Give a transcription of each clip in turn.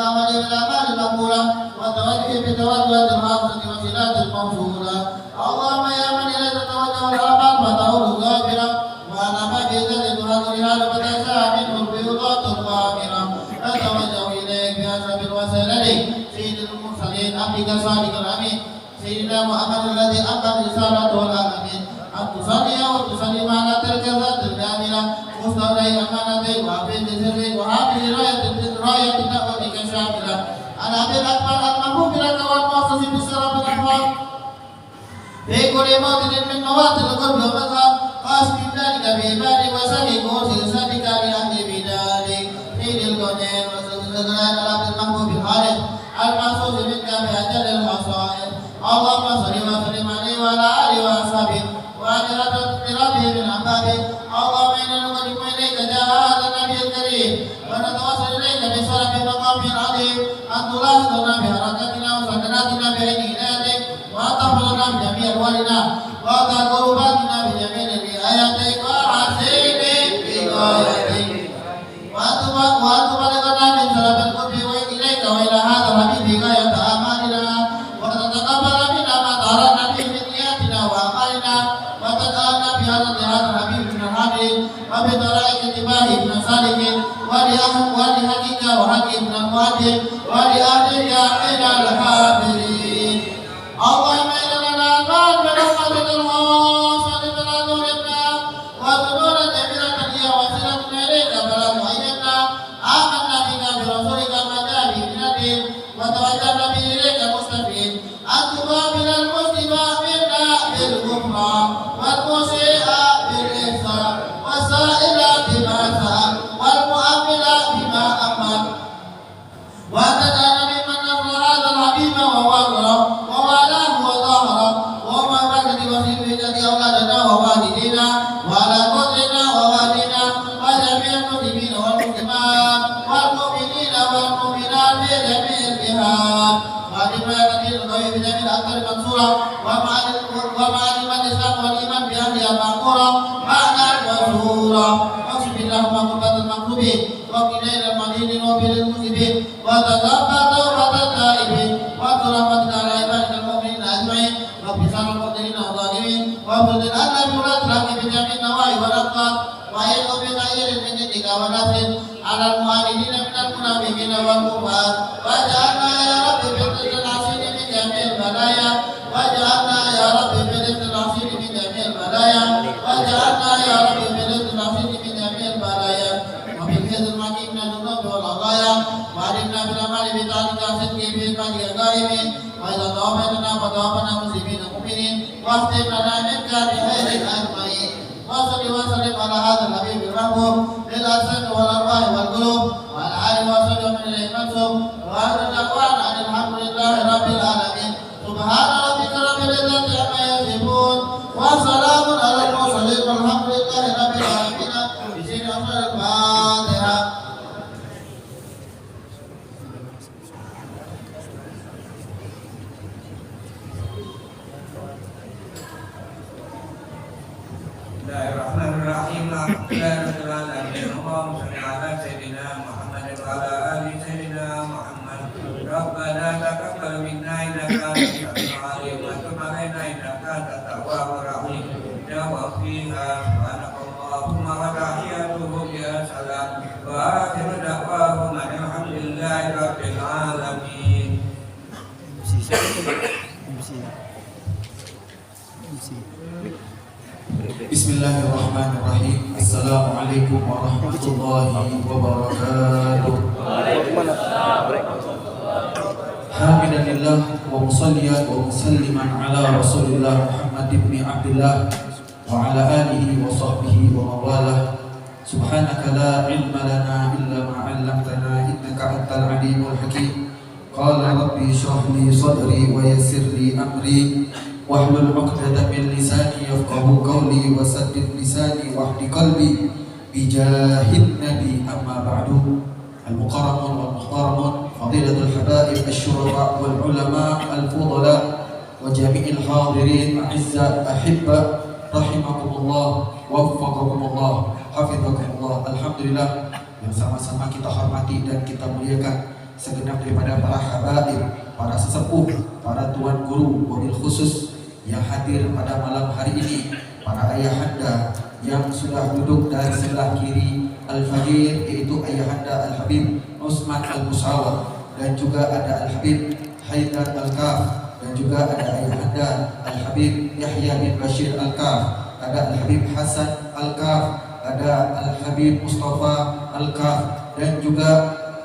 والعمل بالأعمال المقبولة والتوجه بتوجه الحافظة وصلات الموصولة. اللهم يا من إليك تتوجه الآفات فتعود ظافرة وعلى ما في ذلك تهاجرها فتشاء منه البيضات الغامرة. نتوجه إليك بأسف الوسائل سيد المرسلين عبدك صادق الأمين سيدنا محمد الذي أقام رسالته العالمين أن تصلي وتسلم على تلك الذات الكاملة مستودع أمانتك وحفظ سرك وحافظ راية دعوتك الشاملة على أبي الأكبر المحبوب لك والمؤسس بالشرف الأحوال في كل موطن من مواطن القرب والمذهب قاسم ذلك بعبادك وسلك وسلسلك لأهل بذلك سيد الكونين وسلسلة على عبد المحبوب الخالق المحسوس منك بأجل الخصائص. اللهم صل وسلم عليه وعلى آله وأصحابه وعلى ربه من أحبابه. اللهم إنا نقدم إليك جاه هذا النبي الكريم ونتوسل إليك بشرف مقام عظيم أن تلاحظنا بحركاتنا وسكناتنا بعين عنايتك وأن تحفظنا بجميع أحوالنا وأن قرباتنا بجميع رعايتك وحسين بغايتك وأن تبلغنا من شرف القرب إليك وإلى هذا الحبيب غاية آمالنا وتتقبل منا ما طهرنا به من نياتنا وأعمالنا وتجعلنا بهذا الحبيب من الحاضرين وبطرائق اتباعه من الصالحين ولحقك وحقه من المؤدب ولأهلك من الحافظين. اللهم إنا نسأل برحمتك الواسعة فلا تهلكنا وذنوبنا جميلة هي وسيلتنا إليك فلا تهيئنا. آمنا بك برسولك ما جاء به من الدين وتوجهنا به إليك مستفيد أن تقابل المسلم منا بالغفران والمسيء بالإحسان والسائل بما سأل والمؤمن بما أمن وتجعلنا ممن نصر هذا الحبيب ووالاه ووالاه وظهره وما بكت وسيبك أولادنا ووالدينا وعلى قدرنا ووالدنا وجميع المسلمين والمسلمات والمؤمنين والمؤمنات في جميع الجهات. وعلمنا كثير القوي بجميع الأكثر منصورة ومعلم الإسلام والإيمان بأهلها مأمورة معنى وزورا. واقسم اللهم قربة المغلوبين وقنا المدين وبر المسلمين وتقبل توبة التائبين واغفر رحمتك على عبادك المؤمنين أجمعين. رب اشرح المبطلين والظالمين وافرض الأذى بولاة الحق بجميع النواحي والأبطال وأعيذ بخير من عندك ونصر على المعاندين من المنافقين والكفار. واجعلنا يا رب بحفظ العصير من جميع البلايا واجعلنا يا رب بحفظ العصير من جميع البلايا واجعلنا يا رب بحفظ العصير من جميع البلايا وبالحفظ المكين من الذنوب والخطايا وعلمنا بالأعمال بطاعتك وصدق بإثباتك الدائمين. وإذا توفيتنا فتوفنا مسلمين مؤمنين واختم لنا منك بخير أجمعين. وصل وسلم على هذا الحبيب المحبوب للأجساد والأرواح والقلوب وعلى آله وصحبه ومن إليه منسوب وآخر دعوانا أن الحمد لله رب العالمين. سبحان ربك رب العزة عما يصفون وسلام على المرسلين والحمد لله رب العالمين. بسم الله الفاتحة. Bismillahirrahmanirrahim. Allahumma shalli ala sayyidina Muhammad wa ala ali sayyidina Muhammad. Rabbana taqabbal minna innaka antas samiul alim wa tub alaina innaka antat tawwabur rahim. Ya fiha subhanakallahumma wa tahiyyatuhum ya salam wa akhiru da'wahum alhamdulillahi rabbil alamin. Bismillahirrahmanirrahim. Assalamualaikum warahmatullahi wabarakatuh. Hamidalillah wa musalliyan wa musalliman ala Rasulillah Muhammad ibn Abdullah wa ala alihi wa sahbihi wa mawalah. Subhanaka la ilma lana illa ma 'allamtana innaka antal alimul hakim. Qala rabbi shrah li sadri wa yassir li amri wahlul 'uqdatam min lisani yafqahu qawli wa saddid lisani wahdi qalbi bijahid nabi amma ba'du. Al-mukarramun wal muhtaramun fadilatul habaib asy-syurafa wal ulama al-fudala wa jami'il hadirin a'izza ahibba rahimakumullah waffaqakumullah hafizakumullah. Alhamdulillah, yang sama-sama kita hormati dan kita muliakan segenap daripada para habaib, para sesepuh, para tuan guru, wabil khusus yang hadir pada malam hari ini, para ayahanda yang sudah duduk dari sebelah kiri Al-Fajir, yaitu ayahanda Al-Habib Usman Al-Musawar, dan juga ada Al-Habib Haidar Al-Kaf, dan juga ada ayahanda Al-Habib Yahya bin Bashir Al-Kaf, ada Al-Habib Hasan Al-Kaf, ada Al-Habib Mustafa Al-Kaf, dan juga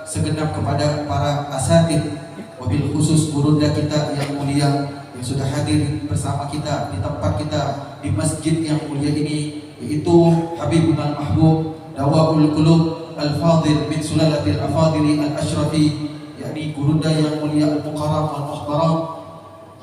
segenap kepada para asatid, wabil khusus gurunda kita yang mulia yang sudah hadir bersama kita di tempat kita di masjid yang mulia ini, yaitu Habibul Mahbub Dawaul Qulub Al-Fadil min Sulalatil Afadili Al-Ashrafi, yakni gurunda yang mulia Al-Mukarram Al-Muhtaram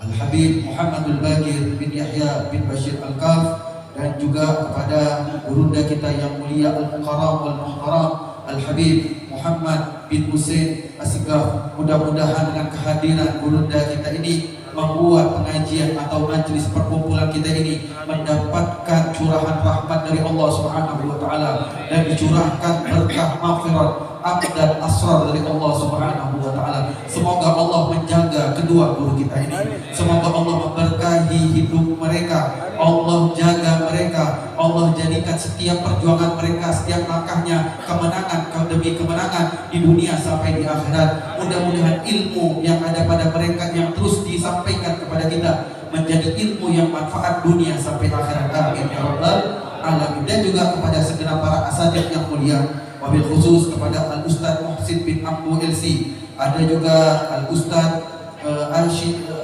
Al-Habib Muhammadul Baqir bin Yahya bin Bashir Al-Kaf, dan juga kepada gurunda kita yang mulia Al-Mukarram Al-Muhtaram Al-Habib Muhammad bin Hussein Asgaf. Mudah-mudahan dengan kehadiran gurunda kita ini membuat pengajian atau majelis perkumpulan kita ini mendapatkan curahan rahmat dari Allah Subhanahu wa taala, dan dicurahkan berkah maghfirah dan asrar dari Allah Subhanahu wa taala. Semoga Allah menjaga kedua guru kita ini. Semoga Allah memberkahi hidup mereka. Allah jaga mereka. Allah jadikan setiap perjuangan mereka, setiap langkahnya kemenangan demi kemenangan di dunia sampai di akhirat. Mudah-mudahan ilmu yang ada pada mereka yang terus disampaikan kepada kita menjadi ilmu yang manfaat dunia sampai akhirat. Amin ya rabbal alamin. Dan juga kepada segenap para asatidz yang mulia, wabil khusus kepada Al-Ustaz Muhsin bin Ambu LC, ada juga Al-Ustaz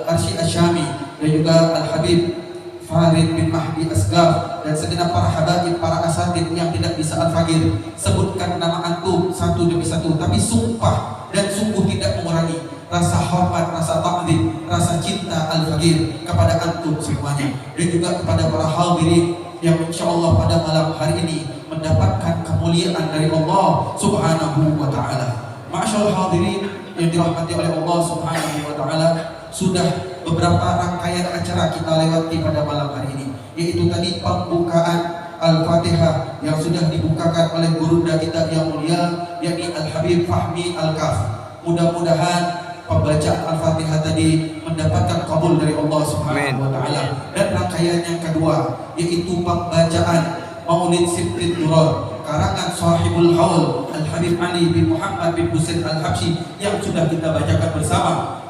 Arshi Asyami, dan juga Al-Habib Farid bin Mahdi Asgaf, dan segenap para habaib, para asatidz yang tidak bisa Al-Fagir sebutkan nama antum satu demi satu, tapi sumpah dan sungguh tidak mengurangi rasa hormat, rasa ta'zim, rasa cinta Al-Fagir kepada antum semuanya, dan juga kepada para hadirin yang insyaallah pada malam hari ini mendapatkan kemuliaan dari Allah Subhanahu wa taala. Ma'asyiral hadirin yang dirahmati oleh Allah Subhanahu wa taala, sudah beberapa rangkaian acara kita lewati pada malam hari ini, yaitu tadi pembukaan Al-Fatihah yang sudah dibukakan oleh gurunda kita yang mulia, yakni Al-Habib Fahmi Al-Kaf. Mudah-mudahan pembacaan Al-Fatihah tadi mendapatkan kabul dari Allah Subhanahu wa taala. Dan rangkaian yang kedua yaitu pembacaan Maulid Sibtit Duror karangan Sahibul Haul Al-Habib Ali bin Muhammad bin Husain Al-Habsyi yang sudah kita bacakan bersama.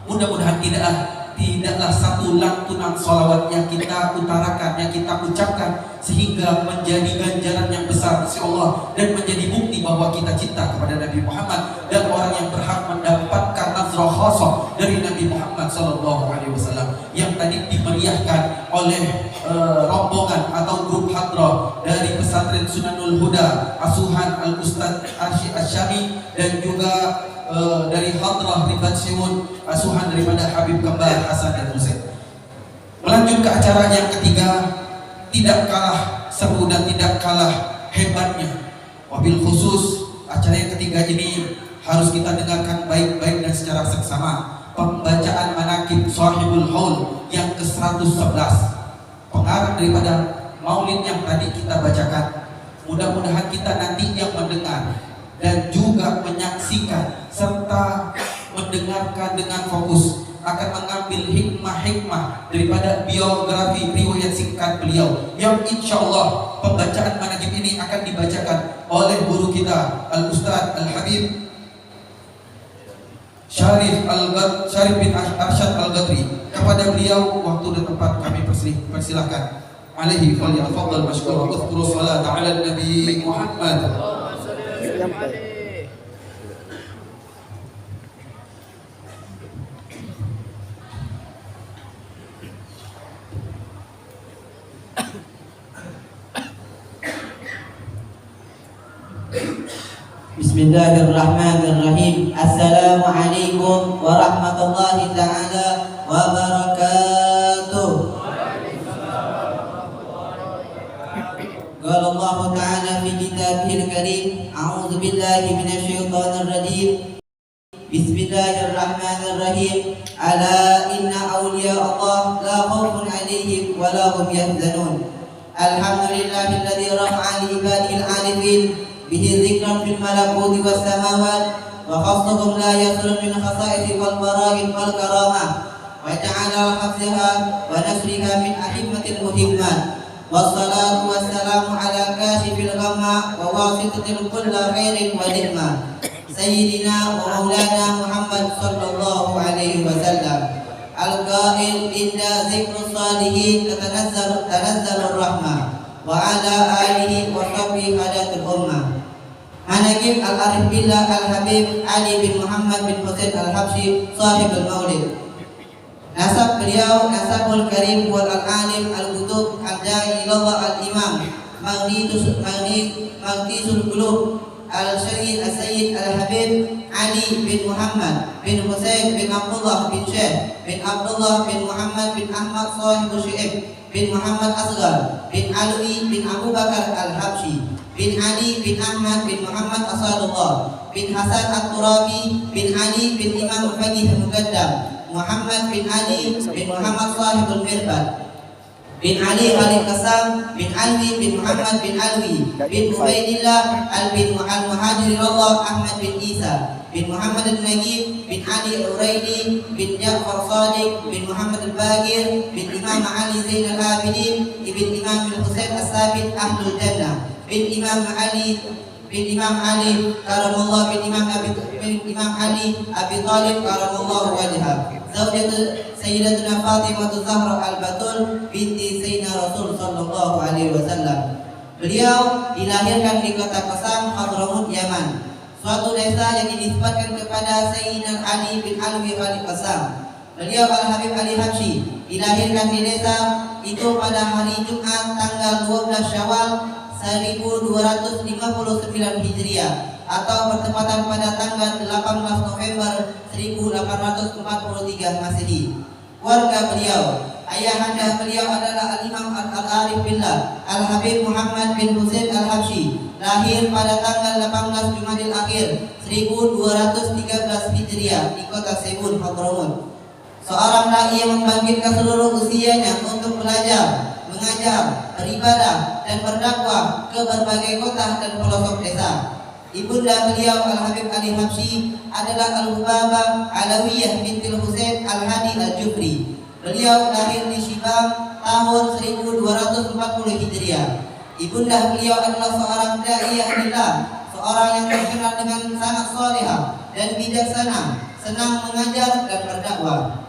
Mudah-mudahan tidaklah satu lantunan salawat yang kita utarakan, yang kita ucapkan, sehingga menjadi ganjaran yang besar sisi Allah dan menjadi bukti bahwa kita cinta kepada Nabi Muhammad dan orang yang berhak mendapatkan nazrah khasah dari Nabi Muhammad SAW yang tadi dimeriahkan oleh rombongan atau grup hadrah dari pesantren Sunanul Huda asuhan Al-Ustaz Arshi Asyami, dan juga dari hadrah Ribat Siwun asuhan daripada Habib Kembar Hasan dan Husain. Melanjut ke acara yang ketiga, tidak kalah seru dan tidak kalah hebatnya, wabil khusus acara yang ketiga ini harus kita dengarkan baik-baik dan secara seksama. Pembacaan manaqib Sahibul Haul yang ke-111, pengarang daripada maulid yang tadi kita bacakan. Mudah-mudahan kita nanti yang mendengar dan juga menyaksikan serta mendengarkan dengan fokus akan mengambil hikmah-hikmah daripada biografi riwayat singkat beliau, yang insya Allah pembacaan manaqib ini akan dibacakan oleh guru kita Al-Ustaz Al-Habib Syarif bin Arsyad Al-Ghadri. Kepada beliau waktu dan tempat kami persilahkan. Alaihi falyatafadhal mashkur wa udhkuru salata ala Nabi Muhammad. Bismillahirrahmanirrahim. Assalamualaikum warahmatullahi ta'ala wabarakatuh. Qala Allah ta'ala fi kitabihil karim, a'udzu billahi minasyaitonir rajim. Bismillahirrahmanirrahim. Ala inna awliya Allah la khaufun 'alaihim wa la hum yahzanun. Alhamdulillahilladzi rafa'a li ibadihil 'alifin bihi dzikran fil malakuti was samawat وخصهم لا يخلو من خصائص والبراهين والكرامة وجعل حفظها ونشرها من أئمة المهمات والصلاة والسلام على كاشف الغمة وواسطة كل خير ونعمة سيدنا ومولانا محمد صلى الله عليه وسلم القائل إن ذكر الصالحين تنزل الرحمة وعلى آله وصحبه هداة الأمة. Manaqib Al-Arif Billah Al-Habib Ali bin Muhammad bin Husain Al-Habsyi Sahibul Maulid. Nasab beliau Nasabul Karim wal Al-Alim Al-Qutub Al-Da'i ilallah Al-Imam Maqdisul Qulub Al-Syahid Al-Sayyid Al-Habib Ali bin Muhammad bin Husain bin Abdullah bin Syekh bin Abdullah bin Muhammad bin Ahmad Sahibul Syi'ib bin Muhammad Asghar bin Alwi bin Abu Bakar Al-Habsyi bin Ali bin Ahmad bin Muhammad Asadullah bin Hasan At-Turabi bin Ali bin Imam Faqih Muqaddam Muhammad bin Ali bin Muhammad Sahibul Mirbad bin Ali Al-Qasam bin Alwi bin Muhammad bin Alwi bin Ubaidillah bin Al-Muhajirullah Ahmad bin Isa bin Muhammad Al-Nagib bin Ali Al-Uraidi bin Ja'far Sadiq bin Muhammad Al-Bagir bin Imam Ali Zainal Abidin bin Imam Al-Husain As-Sabit Ahlul Jannah bin Imam Ali karamallahu bin Imam Ali Abi Talib karamallahu wajhah zaujat Sayyidatuna Fatimah Zahra Al-Batul binti Sayyidina Rasul sallallahu alaihi wasallam. Beliau dilahirkan di kota Qasam, Hadramut, Yaman, suatu desa yang dinisbatkan kepada Sayyidina Ali bin Alwi Al-Qasam. Beliau Al-Habib Ali Habsyi dilahirkan di desa itu pada hari Jumat tanggal 12 Syawal 1259 Hijriah atau bertepatan pada tanggal 18 November 1843 Masehi. Keluarga beliau, ayahanda beliau adalah Al-Imam Al-Arif Billah Al-Habib Muhammad bin Husain Al-Habsyi, lahir pada tanggal 18 Jumadil Akhir 1213 Hijriah di kota Sebun, Hadramut. Seorang dai yang membangkitkan seluruh usianya untuk belajar, mengajar, beribadah dan berdakwah ke berbagai kota dan pelosok desa. Ibunda beliau Al-Habib Ali Habsyi adalah Al-Hubabah Alawiyah binti Husain Al-Hadi Al-Jufri. Beliau lahir di Shibam tahun 1240 Hijriah. Ibunda beliau adalah seorang dai billah, seorang yang terkenal dengan sangat salihah dan bijaksana, senang mengajar dan berdakwah.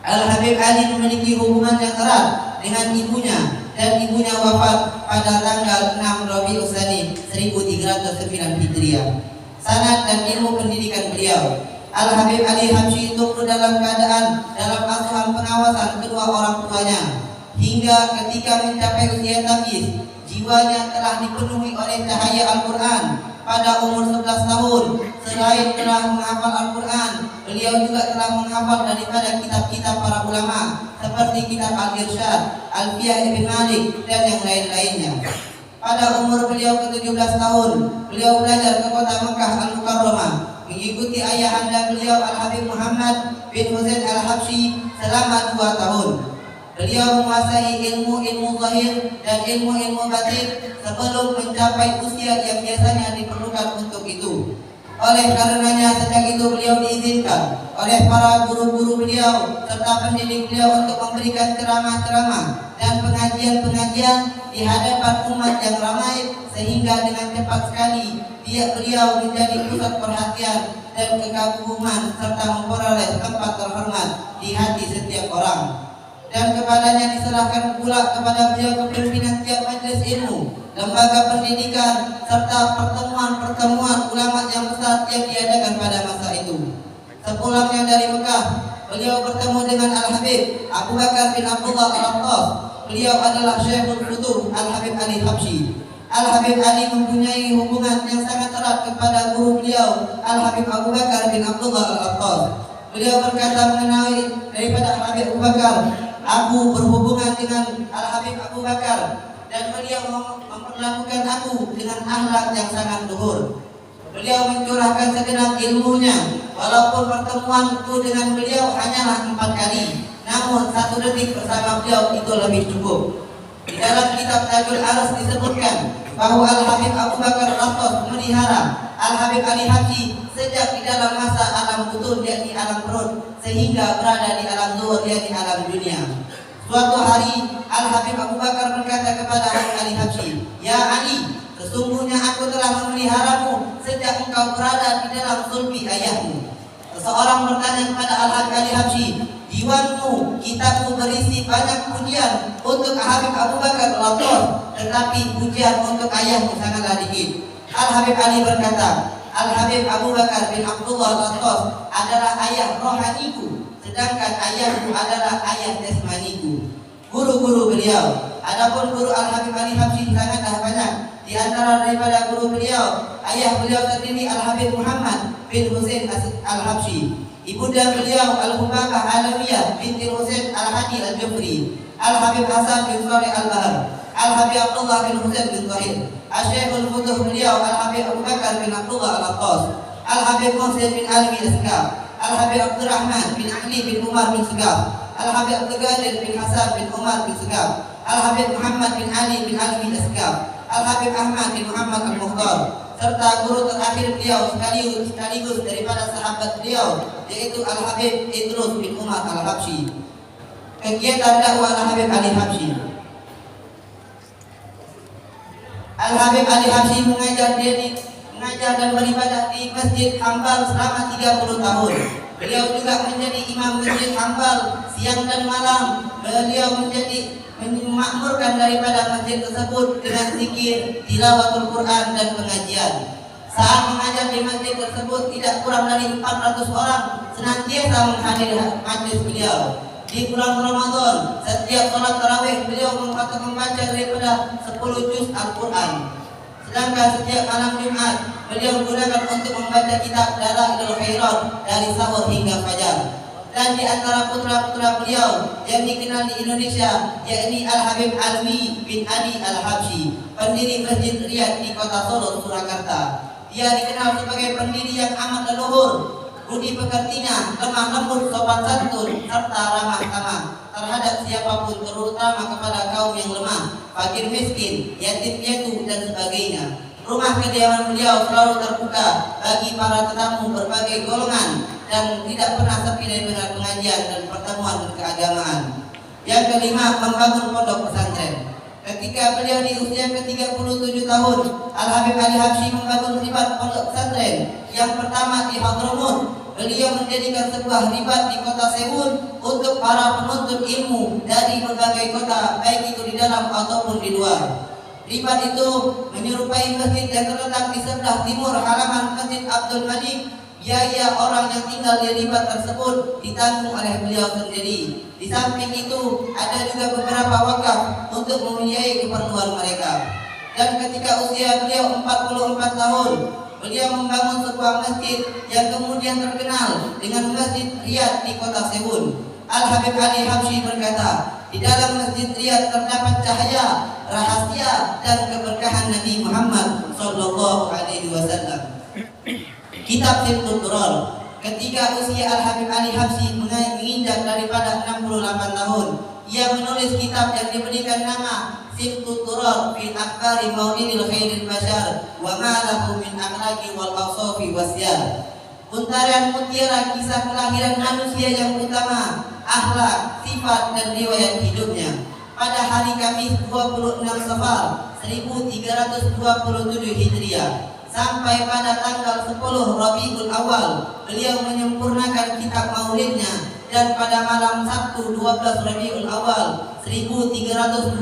Al-Habib Ali memiliki hubungan yang erat dengan ibunya dan ibunya wafat pada tanggal 6 Rabiul Tsani 1309 Hijriah. Sanad dan ilmu pendidikan beliau, Al-Habib Ali Habsyi tumbuh dalam keadaan dalam asuhan pengawasan kedua orang tuanya hingga ketika mencapai usia tamyiz, jiwanya telah dipenuhi oleh cahaya Al-Quran. Pada umur 11 tahun, selain telah menghafal Al-Quran, beliau juga telah menghafal daripada kitab-kitab para ulama seperti kitab Al-Irsyad, Alfiyah Ibn Malik dan yang lain-lainnya. Pada umur beliau ke-17 tahun, beliau belajar ke kota Mekah Al-Mukarramah, mengikuti ayahanda beliau Al-Habib Muhammad bin Husain Al-Habsyi selama 2 tahun. Beliau menguasai ilmu-ilmu zahir dan ilmu-ilmu batin sebelum mencapai usia yang biasanya diperlukan untuk itu. Oleh karenanya sejak itu beliau diizinkan oleh para guru-guru beliau serta pendidik beliau untuk memberikan ceramah-ceramah dan pengajian-pengajian di hadapan umat yang ramai, sehingga dengan cepat sekali beliau menjadi pusat perhatian dan kekaguman serta memperoleh tempat terhormat di hati setiap orang. Dan kepadanya diserahkan pula kepada beliau kepemimpinan tiap majelis ilmu, lembaga pendidikan serta pertemuan-pertemuan ulama yang besar yang diadakan pada masa itu. Sepulangnya dari Mekah, beliau bertemu dengan Al-Habib Abu Bakar bin Abdullah Al-Attas. Beliau adalah Syekhul Futuh Al-Habib Ali Habsyi. Al-Habib Ali mempunyai hubungan yang sangat erat kepada guru beliau Al-Habib Abu Bakar bin Abdullah Al-Attas. Beliau berkata mengenai daripada Al-Habib Abu Bakar, aku berhubungan dengan Al-Habib Abu Bakar dan beliau memperlakukan aku dengan akhlak yang sangat luhur. Beliau mencurahkan segenap ilmunya, walaupun pertemuanku dengan beliau hanyalah 4 kali, namun 1 detik bersama beliau itu lebih cukup. Di dalam kitab Tajul Arus disebutkan bahwa Al-Habib Abu Bakar Al-Attas memelihara Al-Habib Ali Habsyi sejak di dalam masa alam butun yakni alam perut sehingga berada di alam zuhur yakni alam dunia. Suatu hari Al-Habib Abu Bakar berkata kepada Ali Habsyi, "Ya Ali, sesungguhnya aku telah memeliharamu sejak engkau berada di dalam sulbi ayahmu." Seseorang bertanya kepada Al-Habib Ali Habsyi, "Diwanmu, kitabmu berisi banyak pujian untuk Habib Abu Bakar Latos, tetapi pujian untuk ayahmu sangatlah dikit." Al-Habib Ali berkata, "Al-Habib Abu Bakar bin Abdullah Latos adalah ayah rohaniku, sedangkan ayahku adalah ayah jasmaniku." Guru-guru beliau, adapun guru Al-Habib Ali Habsyi sangatlah banyak. Di antara daripada guru beliau, ayah beliau sendiri Al-Habib Muhammad bin Husain Al-Habsyi, ibunda beliau Al-Hubabah Alawiyah binti Husain Al-Hadi Al-Jufri, Al-Habib Hasan bin Saleh Al-Bahar, Al-Habib Abdullah bin Husain bin Zahir, Asy-Syekhul Futuh beliau Al-Habib Abu Bakar bin Abdullah Al-Attas, Al-Habib Muhsin bin Ali bin Asgaf, Al-Habib Abdurrahman bin Ali bin Umar bin Segaf, Al-Habib Abdul Qadir bin Hasan bin Umar bin Segaf, Al-Habib Muhammad bin Ali bin Ali bin Asgaf, Al-Habib Ahmad bin Muhammad Al-Mukhtar, serta guru terakhir beliau sekaligus daripada sahabat beliau yaitu Al-Habib Idrus bin Umar Al-Habsyi. Kegiatan dakwah Al-Habib Ali Habsyi. Al-Habib Ali Habsyi mengajar dan beribadah di Masjid Hambal selama 30 tahun. Beliau juga menjadi imam Masjid Hambal siang dan malam. Beliau memakmurkan daripada masjid tersebut dengan zikir, tilawatul Quran dan pengajian. Saat mengajar di masjid tersebut tidak kurang dari 400 orang senantiasa menghadiri majlis beliau. Di bulan Ramadan, setiap salat tarawih beliau membaca daripada 10 juz Al-Quran. Sedangkan setiap malam Jumat beliau menggunakan untuk membaca kitab Dalailul Khairat dari sahur hingga fajar. Dan di antara putra-putra beliau yang dikenal di Indonesia yakni Al-Habib Alwi bin Ali Al-Habsyi, pendiri Masjid Riyad di kota Solo, Surakarta. Dia dikenal sebagai pendiri yang amat leluhur, budi pekertinya, lemah lembut, sopan santun, serta ramah tamah terhadap siapapun, terutama kepada kaum yang lemah, fakir miskin, yatim piatu dan sebagainya. Rumah kediaman beliau selalu terbuka bagi para tetamu berbagai golongan dan tidak pernah sepi dari pengajian dan pertemuan keagamaan. Yang kelima, membangun pondok pesantren. Ketika beliau di usia ke-37 tahun, Al-Habib Ali Habsyi membangun ribat pondok pesantren. Yang pertama di Hadramut. Beliau menjadikan sebuah ribat di kota Seoul untuk para penuntut ilmu dari berbagai kota, baik itu di dalam ataupun di luar. Ribat itu menyerupai masjid yang terletak di sebelah timur halaman Masjid Abdul Malik. Biaya orang yang tinggal di ribat tersebut ditanggung oleh beliau sendiri. Di samping itu ada juga beberapa wakaf untuk membiayai keperluan mereka. Dan ketika usia beliau 44 tahun, beliau membangun sebuah masjid yang kemudian terkenal dengan Masjid Riyad di kota Seoul. Al-Habib Ali Habsyi berkata, di dalam Masjid Riyad terdapat cahaya, rahasia dan keberkahan Nabi Muhammad sallallahu alaihi wasallam. Kitab Siftul Duror. Ketika usia Al-Habib Ali Habsyi menginjak daripada 68 tahun, ia menulis kitab yang diberikan nama Siftul Duror fi Akhbari Maulidil Khairil Bashar wa ma lahu min akhlaqi wal awsafi wasyar. Untaran mutiara kisah kelahiran manusia yang utama, akhlak, sifat dan riwayat hidupnya. Pada hari Kamis 26 Safar 1327 Hijriah sampai pada tanggal 10 Rabiul Awal, beliau menyempurnakan kitab maulidnya, dan pada malam Sabtu 12 Rabiul Awal 1327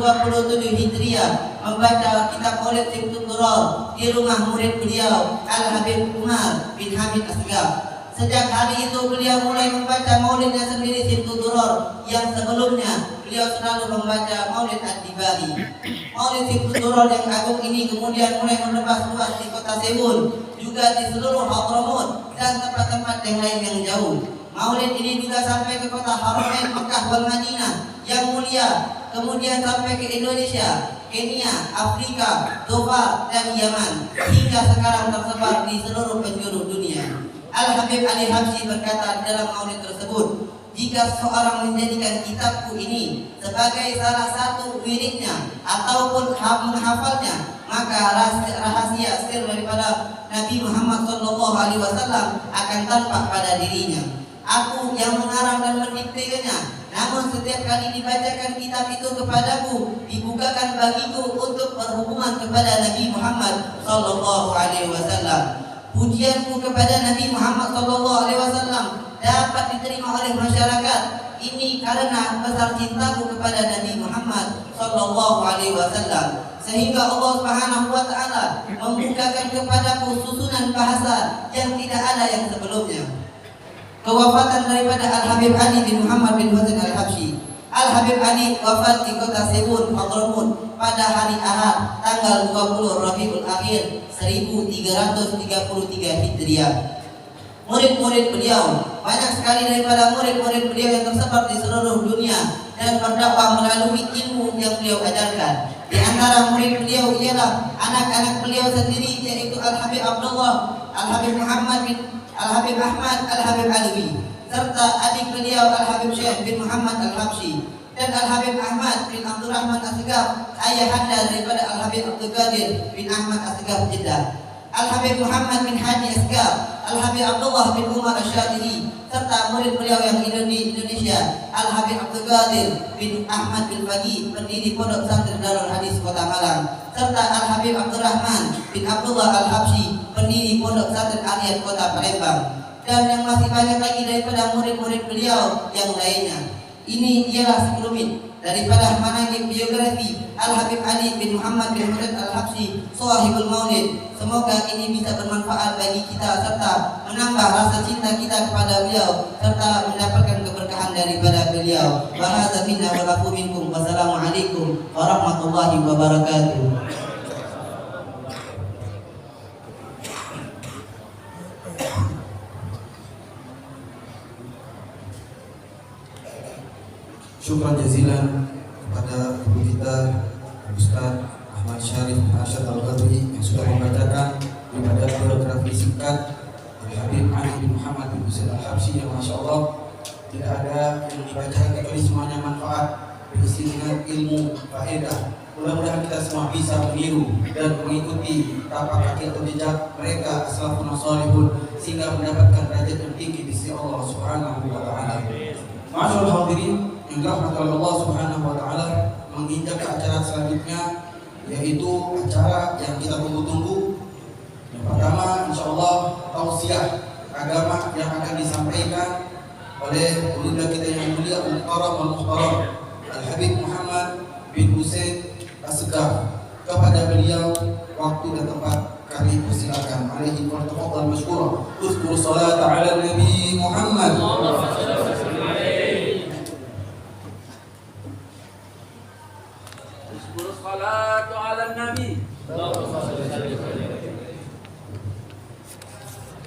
Hijriah membaca kitab maulid Siftul Duror di rumah murid beliau Al-Habib Umar bin Hamid Asgaf. Sejak hari itu beliau mulai membaca maulidnya sendiri Siftul Duror, yang sebelumnya beliau selalu membaca maulid Ad-Dibari. Maulid Siftul Duror yang agung ini kemudian mulai menebas luas di kota Seoul, juga di seluruh Hadramut dan tempat-tempat yang lain yang jauh. Maulid ini juga sampai ke kota Haramain Mekah wal Madinah yang mulia, kemudian sampai ke Indonesia, Kenya, Afrika, Doha dan Yaman, hingga sekarang tersebar di seluruh penjuru dunia. Al-Habib Ali Habsyi berkata di dalam maulid tersebut, jika seorang menjadikan kitabku ini sebagai salah satu wiridnya ataupun menghafalnya, maka rahasia sir daripada Nabi Muhammad SAW akan tampak pada dirinya. Aku yang mengarang dan mendiktekannya, namun setiap kali dibacakan kitab itu kepadaku, dibukakan bagiku untuk berhubungan kepada Nabi Muhammad SAW. Pujianku kepada Nabi Muhammad SAW dapat diterima oleh masyarakat ini karena besar cintaku kepada Nabi Muhammad SAW, sehingga Allah Subhanahu wa taala membukakan kepadaku susunan bahasa yang tidak ada yang sebelumnya. Kewafatan daripada Al-Habib Ali bin Muhammad bin Husain Al-Habsyi. Al-Habib Ali wafat di kota Sebun, Hadramaut pada hari Ahad tanggal 20 Rabiul Akhir 1333 Hijriah. Murid-murid beliau, banyak sekali daripada murid-murid beliau yang tersebar di seluruh dunia dan berdakwah melalui ilmu yang beliau ajarkan. Di antara murid beliau ialah anak-anak beliau sendiri, yaitu Al-Habib Abdullah, Al-Habib Muhammad bin Al-Habib Ahmad Al-Habib Alwi, serta adik beliau Al-Habib Syekh bin Muhammad Al-Habsyi dan Al-Habib Ahmad bin Abdurrahman Asgaf, ayahanda daripada Al-Habib Abdul Qadir bin Ahmad Asgaf Jeddah. Al-Habib Muhammad bin Hadi Asgaf, Al-Habib Abdullah bin Umar Asyadili, serta murid beliau yang di Indonesia, Al-Habib Abdul Qadir bin Ahmad bin Faqih, pendiri Pondok Pesantren Darul Hadis Kota Malang, serta Al-Habib Abdurrahman bin Abdullah Al-Habsyi, pendiri Pondok Pesantren Ariyat Kota Palembang, dan yang masih banyak lagi daripada murid-murid beliau yang lainnya. Ini ialah sekelumit daripada manaqib biografi Al-Habib Ali bin Muhammad bin Husain Al-Habsyi, Shahibul Maulid. Semoga ini bisa bermanfaat bagi kita serta menambah rasa cinta kita kepada beliau serta mendapatkan keberkahan daripada beliau. Wa hadza minna wa lakum minkum. Wassalamualaikum warahmatullahi wabarakatuh. Syukran jazilan kepada ibu kita Ustaz Ahmad Syarif Arsyad Al-Qadri yang sudah membacakan daripada biografi singkat Al-Habib Ali bin Muhammad bin Husain Al-Habsyi yang Masya Allah tidak ada yang dibacakan kecuali semuanya manfaat, berisi dengan ilmu, faedah. Mudah-mudahan kita semua bisa meniru dan mengikuti tapak kaki atau jejak mereka salafun salihun sehingga mendapatkan derajat yang tinggi di sisi Allah Subhanahu wa taala. Ma'asyiral hadirin yang dirahmati oleh Allah Subhanahu wa taala, menginjak ke acara selanjutnya yaitu acara yang kita tunggu-tunggu. Yang pertama insyaallah tausiah agama yang akan disampaikan oleh guru kita yang mulia Al-Muhtaram Al-Habib Muhammad bin Husain Asgaf. Kepada beliau waktu dan tempat kami persilakan. Alaihi wa tafadhal mashkura. Uzkur salat ala Nabi Muhammad. الصلاة على النبي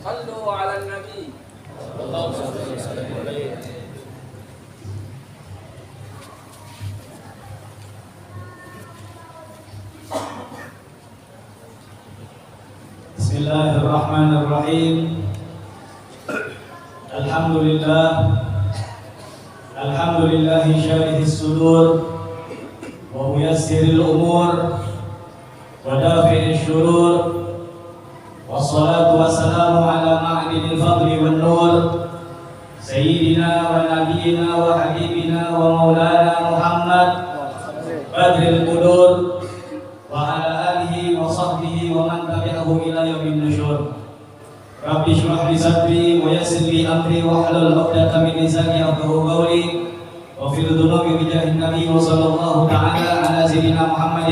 صلوا على النبي بسم الله الرحمن الرحيم الحمد لله شارح الصدور وميسر الأمور ودافع الشرور والصلاة والسلام على معدن الفضل والنور سيدنا ونبينا وحبيبنا ومولانا محمد بدر القدور وعلى آله وصحبه ومن تبعه إلى يوم النشور. رب اشرح لي صدري ويسر لي أمري واحلل عقدة من لساني يفقهوا قولي وفي الذنوب بجاه النبي صلى الله تعالى على سيدنا محمد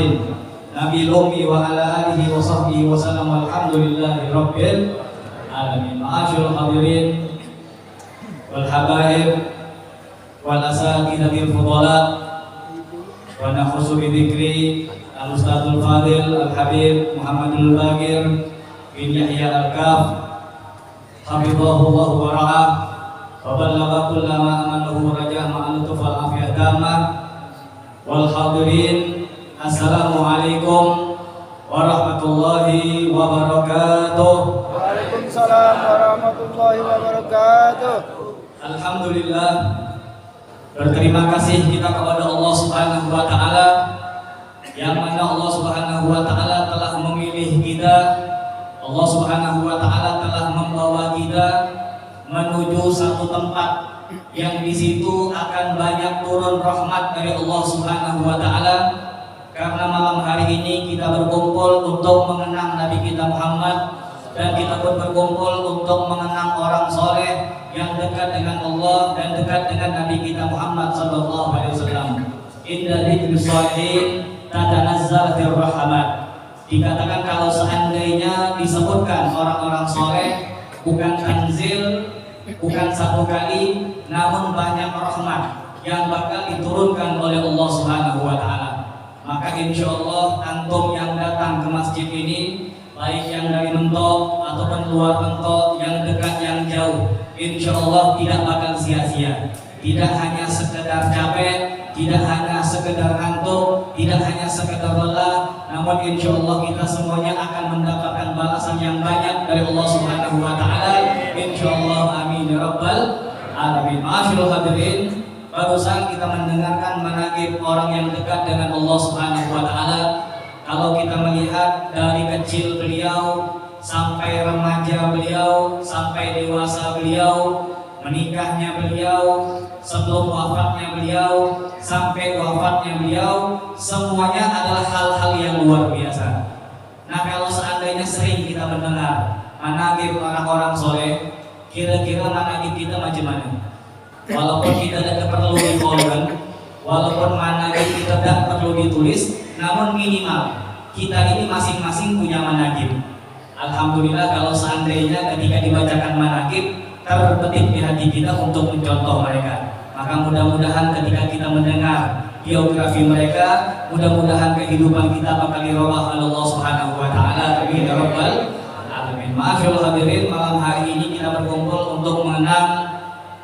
نبي الأمي وعلى آله وصحبه وسلم والحمد لله رب العالمين. معاشر الحاضرين والحبايب والأساتذة الفضلاء ونخص بذكري الأستاذ الفاضل الحبيب محمد الباقر بن يحيى الكاف حفظه الله ورعاه وبلغ كل ما أمله رجاء مع اللطف والعافية تامة. والحاضرين السلام عليكم ورحمة الله وبركاته. Waalaikumsalam warahmatullahi wabarakatuh. Alhamdulillah, berterima kasih kita kepada Allah Subhanahu wa taala yang mana Allah Subhanahu wa taala telah memilih kita. Allah Subhanahu wa taala telah membawa kita menuju satu tempat yang di situ akan banyak turun rahmat dari Allah Subhanahu wa taala. Karena malam hari ini kita berkumpul untuk mengenang Nabi kita Muhammad, dan kita pun berkumpul untuk mengenang orang soleh yang dekat dengan Allah dan dekat dengan Nabi kita Muhammad sallallahu alaihi wasallam. Inna dzikris shalihin tatanazzalur rahmat. Dikatakan kalau seandainya disebutkan orang-orang soleh, bukan tanzil, bukan satu kali, namun banyak rahmat yang bakal diturunkan oleh Allah Subhanahu wa taala. Maka insya Allah antum yang datang ke masjid ini, baik yang dari Mentok ataupun luar Mentok, yang dekat yang jauh, insya Allah tidak bakal sia-sia. Tidak hanya sekedar capek, tidak hanya sekedar ngantuk, tidak hanya sekedar lelah, namun insya Allah kita semuanya akan mendapatkan balasan yang banyak dari Allah Subhanahu wa taala. Insya Allah, amin ya rabbal alamin. Ma'asyiral hadirin, barusan kita mendengarkan manaqib orang yang dekat dengan Allah Subhanahu wa taala. Kalau kita melihat dari kecil beliau sampai remaja beliau, sampai dewasa beliau, menikahnya beliau, sebelum wafatnya beliau, sampai wafatnya beliau, semuanya adalah hal-hal yang luar biasa. Nah, kalau seandainya sering kita mendengar manaqib orang-orang soleh, kira-kira manaqib kita macam mana? Walaupun kita tidak perlu dikolkan, walaupun manaqib kita tidak perlu ditulis, namun minimal kita ini masing-masing punya manaqib. Alhamdulillah kalau seandainya ketika dibacakan manaqib terbetik di hati kita untuk mencontoh mereka. Maka mudah-mudahan ketika kita mendengar biografi mereka, mudah-mudahan kehidupan kita bakal dirubah oleh Allah Subhanahu wa taala. Amin ya rabbal alamin. Ma'asyiral hadirin, malam hari ini kita berkumpul untuk mengenang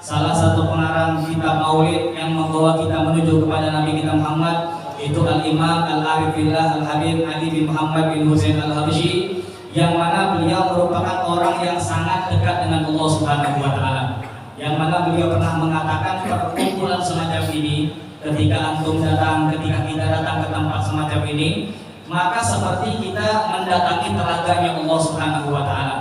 salah satu pengarang kitab Maulid yang membawa kita menuju kepada Nabi kita Muhammad, itu Al-Imam Al-Arifillah Al-Habib Ali bin Muhammad bin Husain Al-Habsyi, yang mana beliau merupakan orang yang sangat dekat dengan Allah Subhanahu wa taala. Yang mana beliau pernah mengatakan perkumpulan semacam ini, ketika antum datang, ketika kita datang ke tempat semacam ini, maka seperti kita mendatangi telaganya Allah Subhanahu wa taala.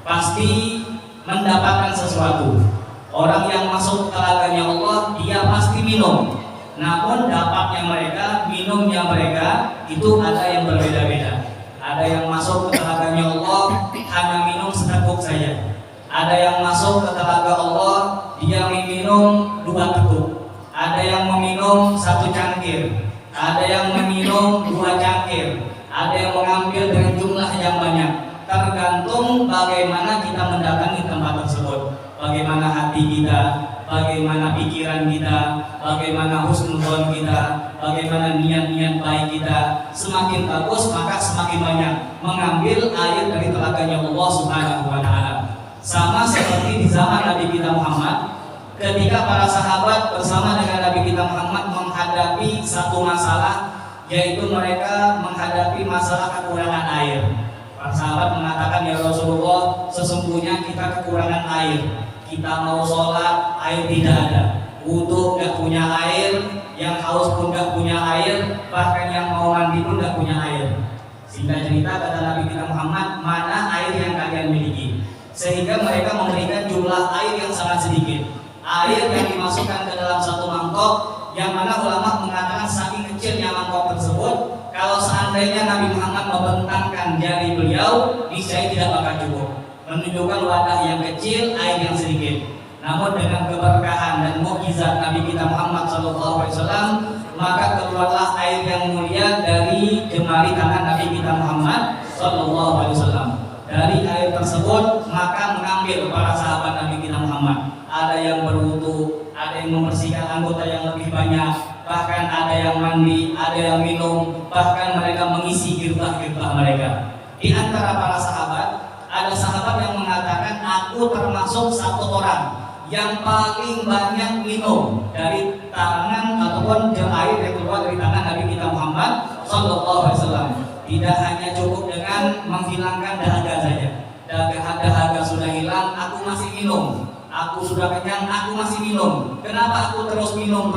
Pasti mendapatkan sesuatu. Orang yang masuk telaganya Allah, dia pasti minum. Namun dapatnya mereka, minumnya mereka itu ada yang berbeda-beda. Ada yang masuk ke telaganya Allah hanya minum seteguk saja. Ada yang masuk ke telaga Allah, dia meminum 2 teguk. Ada yang meminum 1 cangkir. Ada yang meminum 2 cangkir. Ada yang mengambil dengan jumlah yang banyak. Tergantung bagaimana kita mendatangi tempat tersebut, bagaimana hati kita, bagaimana pikiran kita, bagaimana husnuzon kita, bagaimana niat-niat baik kita. Semakin bagus maka semakin banyak mengambil air dari telaganya Allah Subhanahu wa taala. Sama seperti di zaman Nabi kita Muhammad, ketika para sahabat bersama dengan Nabi kita Muhammad menghadapi satu masalah, yaitu mereka menghadapi masalah kekurangan air. Para sahabat mengatakan, ya Rasulullah, sesungguhnya kita kekurangan air. Kita mau sholat, air tidak ada. Wudu gak punya air, yang haus pun gak punya air, bahkan yang mau mandi pun gak punya air. Singkat cerita, kata Nabi kita Muhammad, mana air yang kalian miliki? Sehingga mereka memberikan jumlah air yang sangat sedikit. Air yang dimasukkan ke dalam satu mangkok, yang mana ulama mengatakan saking kecilnya mangkok tersebut, kalau seandainya Nabi Muhammad membentangkan jari beliau, niscaya tidak bakal cukup. Menunjukkan wadah yang kecil, air yang sedikit. Namun dengan keberkahan dan mukjizat Nabi kita Muhammad SAW, maka keluarlah air yang mulia dari jemari tangan Nabi kita Muhammad SAW. Dari air tersebut maka mengambil para sahabat Nabi kita Muhammad. Ada yang berwudu, ada yang membersihkan anggota yang lebih banyak, bahkan ada yang mandi, ada yang minum, bahkan mereka mengisi girbah-girbah mereka. Di antara para sahabat, ada sahabat yang mengatakan, aku termasuk satu orang yang paling banyak minum dari tangan ataupun air yang keluar dari tangan Nabi kita Muhammad SAW. Tidak hanya cukup dengan menghilangkan dahaga saja. Dahaga sudah hilang, aku masih minum. Aku sudah kenyang, aku masih minum. Kenapa aku terus minum?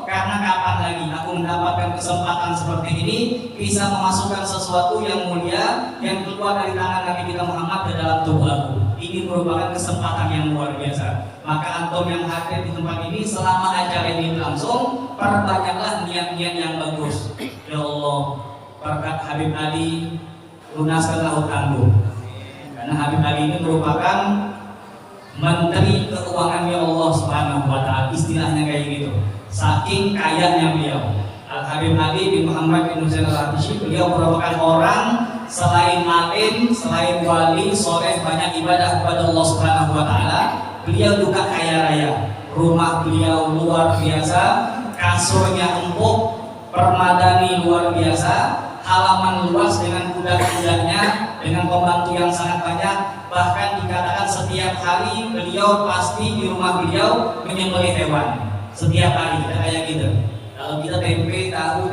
Karena kapan lagi aku mendapatkan kesempatan seperti ini bisa memasukkan sesuatu yang mulia yang keluar dari tangan Nabi kita Muhammad ke dalam tubuh aku. Ini merupakan kesempatan yang luar biasa. Maka antum yang hadir di tempat ini selama acara ini berlangsung, perbanyaklah niat-niat yang bagus. Ya Allah, berkat Habib Ali lunaskanlah hutangku. Karena Habib Ali ini merupakan Menteri Keuangannya Allah Subhanahu wa Ta'ala, istilahnya kayak gitu. Saking kayanya beliau. Al-Habib Ali bin Muhammad bin Husain Al-Habishi, beliau merupakan orang selain alim, selain wali, soleh, banyak ibadah kepada Allah Subhanahu wa Ta'ala. Beliau juga kaya raya. Rumah beliau luar biasa, kasurnya empuk, permadani luar biasa, halaman luas dengan kuda-kudanya, dengan pembantu yang sangat banyak. Bahkan dikatakan setiap hari beliau pasti di rumah beliau menyembelih hewan. Setiap hari kita kayak gitu. Kalau kita tempe tahu.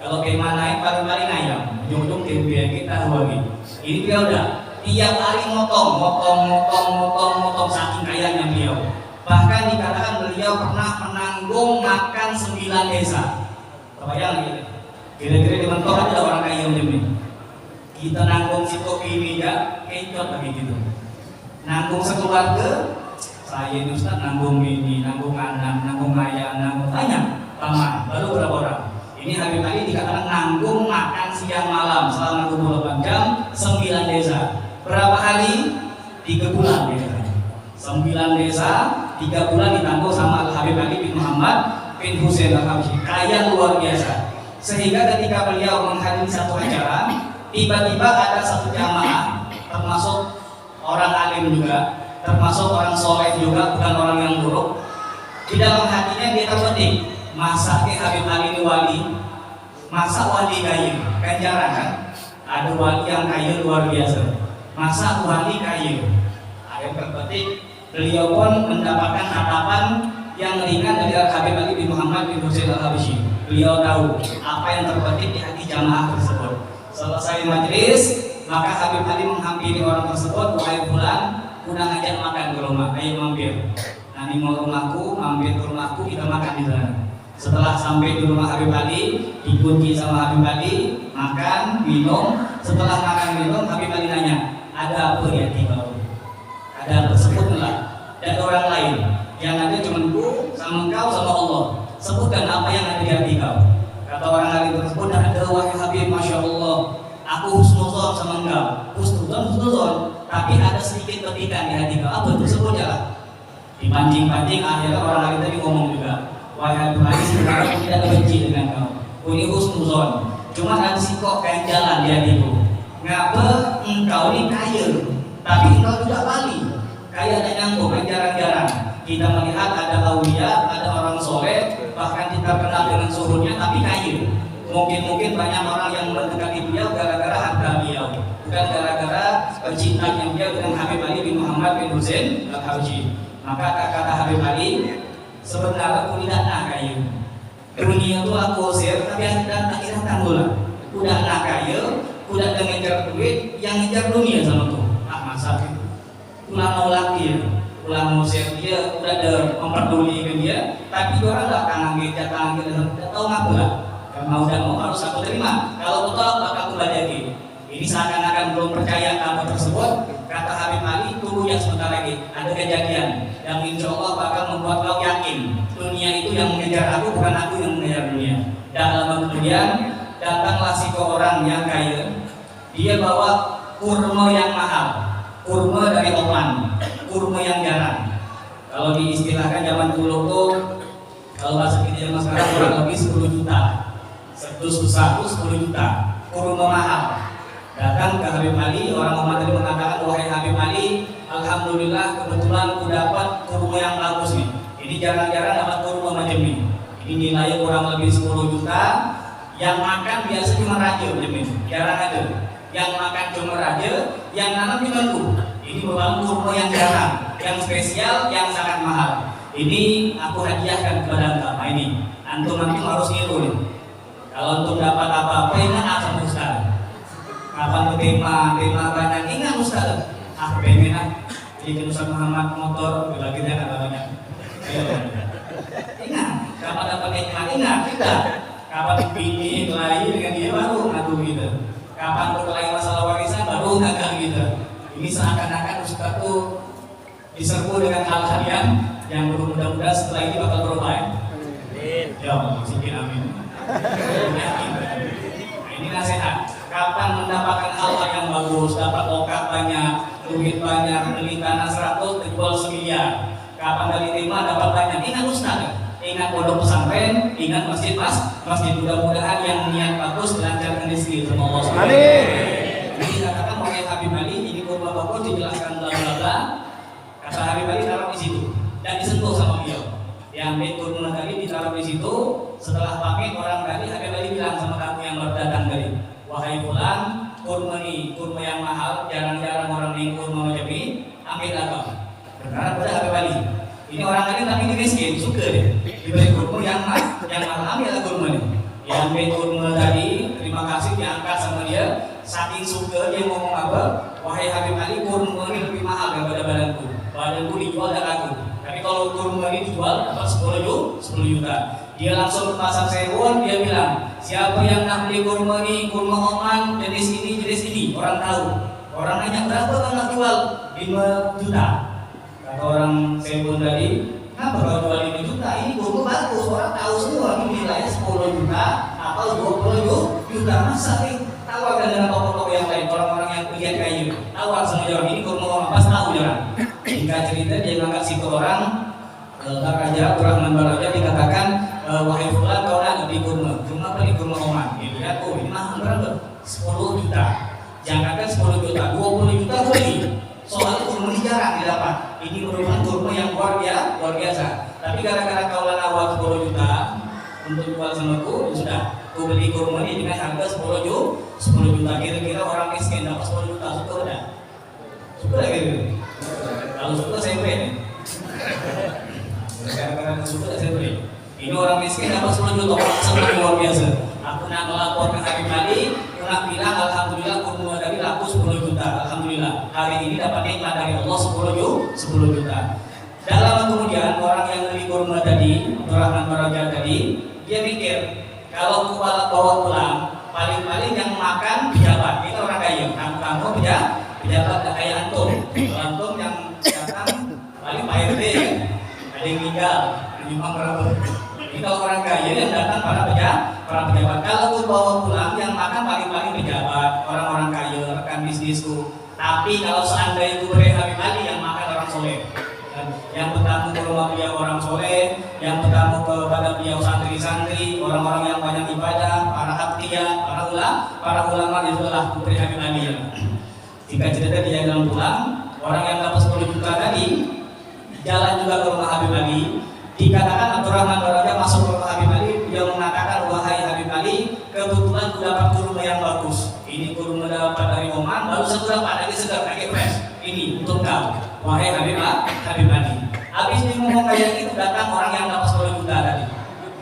Kalau kemana naik paling ayam, ujung-ujung tempe kita tahu lagi. Ini dia udah tiap hari motong saking kayanya beliau. Bahkan dikatakan beliau pernah menanggung makan 9 desa. Kebayang gitu. Kira-kira di mentok aja orang kaya macam ini. Kita nanggung si kopi ini ya, kecot lagi gitu. Nanggung sekeluarga, saya ini Ustaz nanggung ini, nanggung anak, nanggung ayah, nanggung banyak, paman, baru berapa orang. Ini Habib Ali dikatakan nanggung makan siang malam selama 24 jam, 9 desa. Berapa hari? 3 bulan dikatakan. 9 desa, 3 bulan ditanggung sama Habib Ali bin Muhammad bin Husain Al-Habishi. Kaya luar biasa. Sehingga ketika beliau menghadiri satu acara, tiba-tiba ada satu jamaah, termasuk orang alim juga, termasuk orang soleh juga, bukan orang yang buruk. Di dalam hatinya dia terbetik, masa Habib Ali ini wali, masa wali kaya, ganjaran kan? Ada wali yang kaya luar biasa, masa wali kaya. Ada terbetik, beliau pun mendapatkan tatapan yang ringan dari Habib Ali bin Muhammad bin Husain Al-Habishi. Beliau tahu apa yang terbetik di hati jamaah tersebut. Selesai majelis, maka Habib Ali menghampiri orang tersebut, wahai fulan, udah ngajak makan ke rumah, ayo mampir. Nanti mau rumahku, mampir ke rumahku, kita makan di sana. Setelah sampai di rumah Habib Ali, dikunci sama Habib Ali, makan, minum. Setelah makan minum, Habib Ali nanya, ada apa ya di bawah? Ada apa? Sebutlah. Dan orang lain, yang ada cuma ku, sama kau, sama Allah. Sebutkan apa yang ada di hati kau. Kata orang lain tersebut, ada wahai Habib, Masya Allah, aku husnuzon sama engkau. Husnuzon, tapi ada sedikit petikan di hati kau. Apa itu? Sebut ya. Dipancing-pancing, akhirnya orang lain tadi ngomong juga, wahai Habib Ali, sebenarnya aku tidak benci dengan kau. Ini husnuzon, cuma ada sikok kayak jalan di hatiku. Ngapa engkau ini kaya, tapi engkau tidak wali. Kaya dan nyambung, jarang-jarang. Kita melihat ada aulia, ada orang soleh, bahkan kita kenal dengan suhunya, tapi kaya. Mungkin banyak orang yang mendekati beliau gara-gara harta beliau, bukan gara-gara percintaan beliau dengan Habib Ali bin Muhammad bin Husain Al-Habishi. Maka kata Habib Ali, sebenarnya aku tidak nak kaya. Dunia itu aku usir, tapi akhirat tanggulah. Udah nak kaya, udah ngejar duit, yang ngejar dunia sama tuh. Masa itu? Ulang mau lagi ya. Ulang musir dia udah ada memperdulikan dia, tapi orang nggak kangen kita tidak tahu ngapa lah. Mau dan mau harus aku terima. Kalau betul maka aku badagi. Ini seakan-akan belum percaya kabar tersebut. Kata Habib Ali, tunggu ya sebentar lagi. Ada kejadian yang insya Allah bakal membuat kau yakin dunia itu yang mengejar aku, bukan aku yang mengejar dunia. Dan lama kemudian datanglah si orang yang kaya. Dia bawa kurma yang mahal, kurma dari Oman, kurma yang jarang. Kalau diistilahkan zaman dulu tuh, kalau bahasa kita zaman sekarang kurang lebih 10 juta. Sedus besar itu 10 juta, kurma mahal. Datang ke Habib Ali, orang Oman tadi mengatakan, wahai Habib Ali, alhamdulillah kebetulan aku dapat kurma yang bagus nih. Ini jarang-jarang dapat kurma macam ini. Ini nilainya kurang lebih 10 juta. Yang makan biasa cuma raja macam ini, jarang ada. Yang makan cuma raja, yang nanam cuma lu. Ini merupakan kurma yang jarang, yang spesial, yang sangat mahal. Ini aku hadiahkan kepada Anda. Nah ini, antum harus niru nih. Kalau antum dapat apa-apa, ingat asal Ustaz. Kapan tema banyak ingat Ustaz. Pengen Jadi Ustaz Muhammad motor lagi dia namanya. Ingat, kapan dapat nikmat ingat kita. Kapan dipilih kelahi dengan dia baru ngaku gitu. Kapan berkelahi masalah warisan baru ngaku gitu. Ini seakan-akan Ustaz tuh diserbu dengan hal-hal yang mudah-mudahan setelah ini bakal berubah. Ya, sikit amin. Nah, ini nasihat. Kapan mendapatkan hal yang bagus, dapat lokal banyak, duit banyak, beli tanah 100, dijual 1 miliar. Kapan dari terima dapat banyak. Ingat Ustaz, ingat pondok pesantren, ingat masjid mudah-mudahan yang niat bagus dilancarkan rezeki sama Allah. Amin. Jadi katakan oleh Habib Ali, ini kurma bagus dijelaskan bla bla bla. Kata Habib Ali taruh di situ dan disentuh sama beliau. Yang kurma tadi ditaruh di situ. Setelah pakai orang tadi Habib Ali bilang sama kamu yang baru datang tadi, wahai fulan, kurma ini kurma yang mahal, jarang-jarang orang yang kurma macam ini, ambil agam. Karena pada Habib Ali, ini orang lain tapi ini miskin, suka deh. Diberi kurma yang mahal, ambil kurma ini. Yang ambil kurma tadi, terima kasih diangkat sama dia. Saking suka dia ngomong apa? Wahai Habib Ali, kurma ini lebih mahal daripada badanku. Badanku dijual dan aku. Tapi kalau kurma ini dijual dapat 10 juta. Dia langsung ke pasar Sewon, dia bilang, siapa yang nak beli kurma ini, kurma Oman, jenis ini, orang tahu. Orang nanya, berapa kan nak jual? 5 juta. Kata orang Sewon tadi, kenapa kau jual 5 juta? Ini kurma bagus, orang tahu semua. Ini nilainya 10 juta atau 20 juta. Masa nih? Tawarkan dengan toko-toko yang lain, orang-orang yang pegiat kayu. Tawar sama orang, ini kurma Oman, pas tahu orang. Jika cerita dia ngangkat si orang, Raja Abdurrahman Baraja dikatakan, wahai fulan kau nak beli kurma, cuma beli kurma Oman. Dia lihat, oh ini mahal berapa? 10 juta. Jangankan 10 juta, 20 juta beli. Soalnya kurma ini jarang didapat. Ini merupakan kurma yang luar biasa. Tapi gara-gara kau nawar 10 juta untuk jual sama ku, sudah. Ku beli kurma ini dengan harga 10 juta. Kira-kira orang miskin dapat 10 juta, suka udah? Suka lagi gitu. Kalau suka saya beli. Kadang-kadang suka saya beli. Ini orang miskin dapat 10 juta, sangat luar biasa. Aku nak melapor ke Habib Ali, aku nak bilang alhamdulillah kurma dari laku 10 juta. Alhamdulillah hari ini dapat nikmat dari Allah 10 juta. Dalam kemudian orang yang beli kurma tadi, Abdurrahman Baraja tadi, dia mikir kalau aku bawa pulang, paling-paling yang makan pejabat. Kita orang kaya, kamu pejabat tak kaya antum. Antum yang datang paling Pak RT kan, ada yang meninggal, memang berapa. Kita orang kaya yang datang para pejabat. Kalau aku bawa pulang yang makan paling-paling pejabat, orang-orang kaya, rekan bisnisku. Tapi kalau seandainya itu beri Habib Ali yang makan orang soleh, yang bertamu ke rumah beliau orang soleh, yang bertamu kepada beliau santri-santri, orang-orang yang banyak ibadah, para haktiyah, para ulama yang telah beri Habib Ali. Jika cerita dia dalam pulang, orang yang dapat 10 juta tadi jalan juga ke rumah Habib Ali. Dikatakan Abdurrahman Baraja masuk ke rumah Habib Ali, dia mengatakan, wahai Habib Ali, kebetulan ku dapat kurma yang bagus. Ini kurma dapat dari Oman, baru satu dapat lagi segar, lagi fresh. Ini untuk kau, wahai Habib Ali. Habis dia ngomong kayak itu, datang orang yang dapat 10 juta tadi.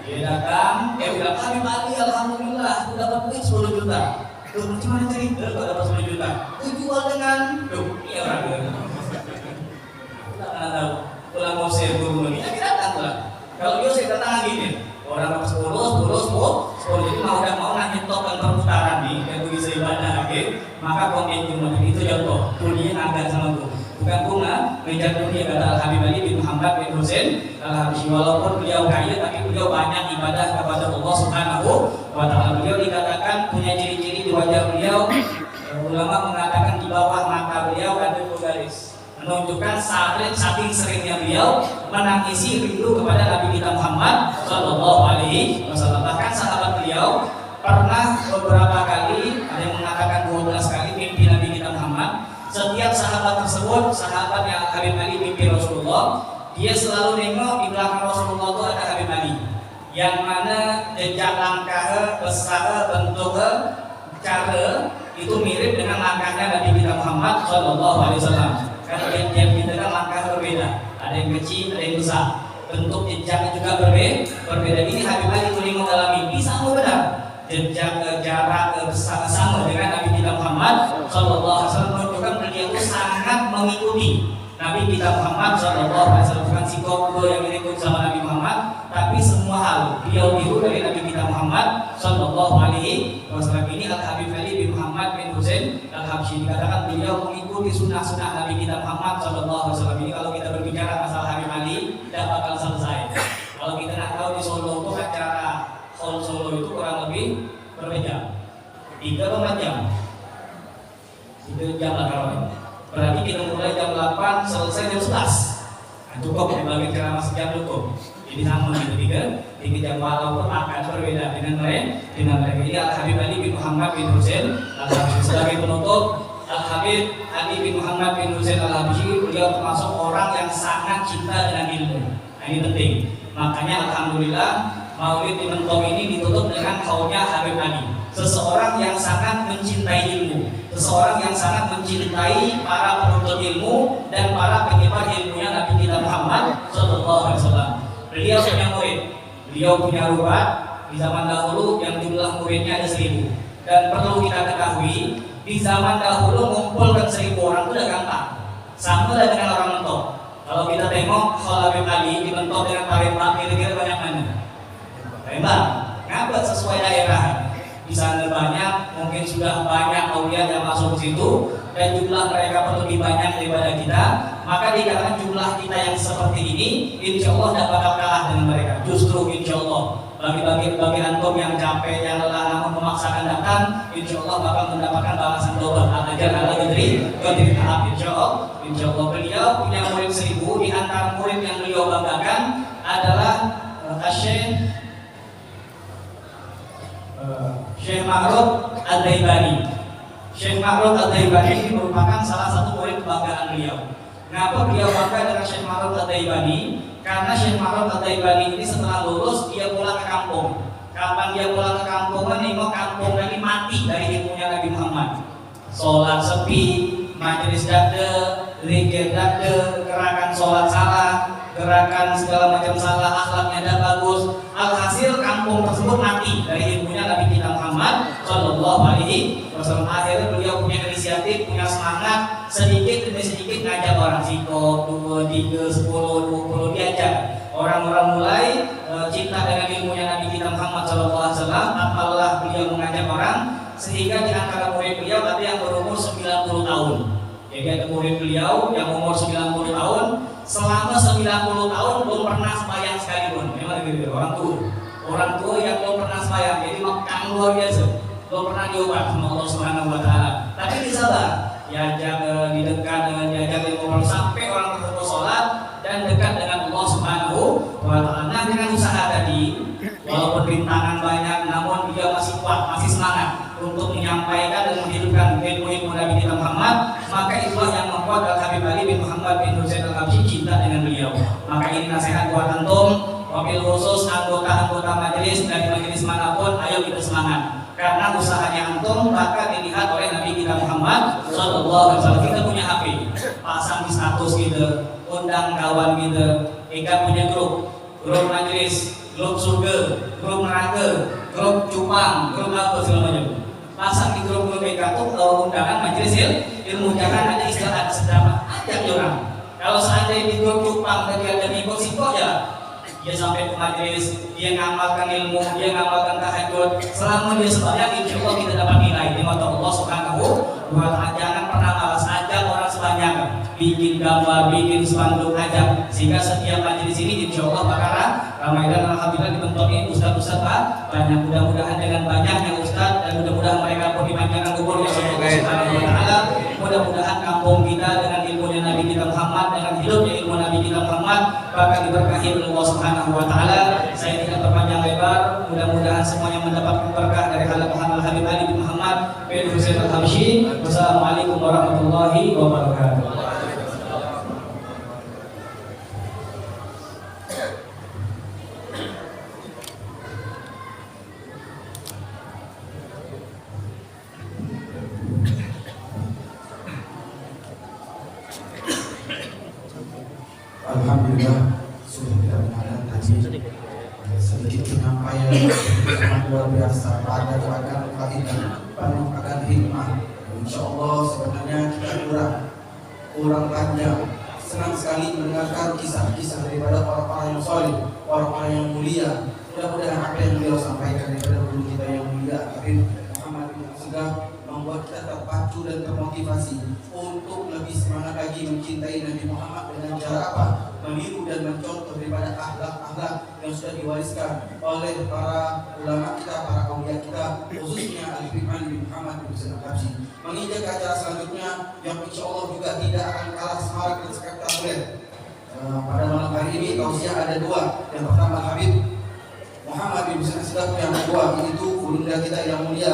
Dia datang, dia bilang, Habib Ali, alhamdulillah, aku dapat duit 10 juta. Loh, macam mana cerita kalau dapat 10 juta? Aku jual dengan, iya orang dia. Aku tak pernah tahu. Pulang mau share kurma ini, dia datang pulang. Kalau dia saya datang lagi nih, orang dapat 10, jadi mau nak nyetopkan perputaran nih, dan bisa ibadah lagi, maka konten kurma itu contoh, dunia agak sama aku. Bukan bunga, mengejar dunia kata Al-Habib Ali bin Muhammad bin Husain Al-Habsyi. Walaupun beliau kaya, tapi beliau banyak ibadah kepada Allah Subhanahu wa Ta'ala. Beliau dikatakan punya ciri-ciri di wajah beliau. Ulama mengatakan di bawah mata beliau ada 2 garis, menunjukkan saking seringnya beliau menangisi rindu kepada Nabi kita Muhammad Sallallahu Alaihi Wasallam. Bahkan sahabat beliau pernah beberapa kali, ada yang mengatakan 12 kali mimpi Nabi kita Muhammad. Setiap sahabat tersebut, sahabat yang Habib Ali mimpi Rasulullah, dia selalu nengok di belakang Rasulullah itu ada Habib Ali, yang mana jejak langkah, besar, bentuk, cara itu mirip dengan langkahnya Nabi kita Muhammad Sallallahu Alaihi Wasallam. Karena tiap kita kan langkah berbeda, ada yang kecil, ada yang besar, bentuk jejaknya juga berbeda. Ini Habib Ali itu nengok dalam mimpi sama benar. Jejak jarak sama dengan Nabi kita Muhammad Sallallahu Alaihi Wasallam, menunjukkan beliau itu sangat mengikuti Nabi kita Muhammad SAW, bukan si koko yang ikut sama Nabi Muhammad, tapi semua hal beliau tiru dari Nabi kita Muhammad SAW. Ini Al-Habib Ali bin Muhammad bin Husain Al-Habsyi, dikatakan beliau mengikuti sunnah-sunnah Nabi kita Muhammad SAW. Ini kalau kita berbicara masalah Habib Ali tidak bakal selesai. Kalau kita nak tahu di Solo itu acara Hall Solo itu kurang lebih berapa jam? 3 jam. 3 jam lah kalau berarti kita mulai jam 8 selesai jam 11. Nah, cukup dibagi ceramah sejam cukup. Jadi sama gitu tiga jam walaupun akan berbeda dengan mereka. Ini Al-Habib Ali bin Muhammad bin Husain Al-Habsyi. Sebagai penutup, Al-Habib Ali bin Muhammad bin Husain Al-Habsyi beliau termasuk orang yang sangat cinta dengan ilmu. Nah, ini penting. Makanya alhamdulillah Maulid di Mentok ini ditutup dengan kaulnya Habib Ali, seseorang yang sangat mencintai ilmu, seseorang yang sangat mencintai para penuntut ilmu dan para penyebar ilmunya Nabi kita Muhammad SAW. Beliau punya murid, beliau punya rubat di zaman dahulu yang jumlah muridnya ada 1000. Dan perlu kita ketahui, di zaman dahulu mengumpulkan 1000 orang itu udah gampang, sama dengan orang Mentok. Kalau kita tengok Habib Ali di Mentok dengan Palembang, kira-kira banyak mana? Palembang, ngapa sesuai daerah? Di sana banyak, mungkin sudah banyak aulia yang masuk ke situ, dan jumlah mereka pun lebih banyak daripada kita. Maka dikatakan jumlah kita yang seperti ini, insya Allah tidak bakal kalah dengan mereka. Justru insya Allah bagi antum yang capek, yang lelah namun memaksakan datang, insya Allah bakal mendapatkan balasan double. Al-ajar ala gadri tahap. Insya Allah beliau punya murid 1000. Di antara murid yang beliau banggakan adalah Syekh Ma'ruf Al-Daibani. Syekh Ma'ruf Al-Daibani ini merupakan salah satu murid kebanggaan beliau. Kenapa beliau bangga dengan Syekh Ma'ruf Al-Daibani? Karena Syekh Ma'ruf Al-Daibani ini setelah lulus dia pulang ke kampung. Kapan dia pulang ke kampung? Menengok kampung ini mati dari ilmunya Nabi Muhammad. Sholat sepi, majelis dakde, zikir dakde, gerakan sholat salah, gerakan segala macam salah, akhlaknya tidak bagus. Alhasil kampung tersebut mati dari ilmunya Nabi kita Muhammad SAW. Akhirnya beliau punya inisiatif, punya semangat, sedikit demi sedikit ngajak orang sikop 2, 3, 10, 20 diajak. Orang-orang mulai cinta dengan ilmunya Nabi kita Muhammad SAW. Apalah beliau mengajak orang, sehingga di antara murid beliau ada yang berumur 90 tahun. Jadi ada murid beliau yang umur 90 tahun, selama 90 tahun belum pernah sembahyang sekalipun. Memang gitu, orang tua yang belum pernah sembahyang, jadi makan luar biasa, belum pernah diobat sama Allah Subhanahu Wa Taala. Tapi disabar, diajak didekat dengan diajak ngobrol sampai orang berkumpul sholat dan dekat dengan Allah Subhanahu Wa Taala. Nah, dengan usaha tadi, walaupun rintangan banyak, namun dia masih kuat, masih semangat untuk menyampaikan dan menghidupkan ilmu Nabi kita Muhammad. Maka itulah yang membuat Al-Habib Ali bin Muhammad bin Husain Al-Habsyi cinta dengan beliau. Maka ini nasihat buat antum, wabil khusus anggota-anggota majelis dari majelis manapun, ayo kita semangat. Karena usahanya antum bakal dilihat oleh Nabi kita Muhammad SAW. Kita punya HP, pasang di status gitu, undang kawan gitu. Kita punya grup majelis, grup surga, grup neraka, grup cupang, grup apa segala macam. Pasang di grup mereka tuh undangan majelis ilmu, jangan ada istilah ada sedama, ajak orang. Kalau seandainya di grup cupang tadi ada ikut siko ya, dia sampai ke majelis, dia ngamalkan ilmu, dia ngamalkan tahajud, selama dia sembahyang insya Allah kita dapat nilai di mata Allah Subhanahu Wa Taala. Jangan pernah malas, ajak orang sebanyak, bikin gambar, bikin spanduk, ajak, sehingga setiap majelis ini insya Allah bakalan ramai. Dan alhamdulillah dibentuk ini ustaz-ustaz banyak. Mudah-mudahan dengan banyaknya ustaz dan mudah-mudahan mereka pun dipanjangkan umurnya oleh Allah Subhanahu Wa Taala. Mudah-mudahan kampung kita dengan ilmunya Nabi kita Muhammad, dengan hidupnya ilmu Nabi kita Muhammad bakal diberkahi oleh Allah Subhanahu Wa Taala. Saya tidak berpanjang lebar, mudah-mudahan semuanya mendapatkan berkah dari Al-Habib Ali bin Muhammad bin Husain Al-Habsyi. Wassalamualaikum warahmatullahi wabarakatuh. Alhamdulillah sudah tidak mengenal tadi sedikit penyampaian sangat luar biasa, padat akan faedah, penuh akan hikmah. Insya Allah sebenarnya kita kurang panjang senang sekali mendengarkan kisah-kisah daripada orang-orang yang soleh, orang-orang yang mulia. Mudah-mudahan apa yang beliau sampaikan daripada guru kita yang mulia Habib Muhammad bin Abdullah membuat kita terpacu dan termotivasi untuk lebih semangat lagi mencintai Nabi Muhammad dengan cara apa? Meniru dan mencontoh daripada akhlak-akhlak yang sudah diwariskan oleh para ulama kita, para aulia kita, khususnya Al-Habib Ali bin Muhammad bin Hussein Al-Habsyi. Menginjak ke acara selanjutnya yang insya Allah juga tidak akan kalah semarak dan spektakuler. Pada malam hari ini tausiah ada dua. Yang pertama Habib Muhammad bin Hussein Al-Habsyi, yang kedua yaitu Bunda kita yang mulia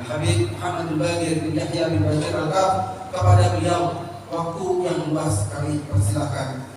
Habib Muhammad Al-Bagir bin Yahya bin Bashir Al-Kaf. Kepada beliau waktu yang luas kami persilakan.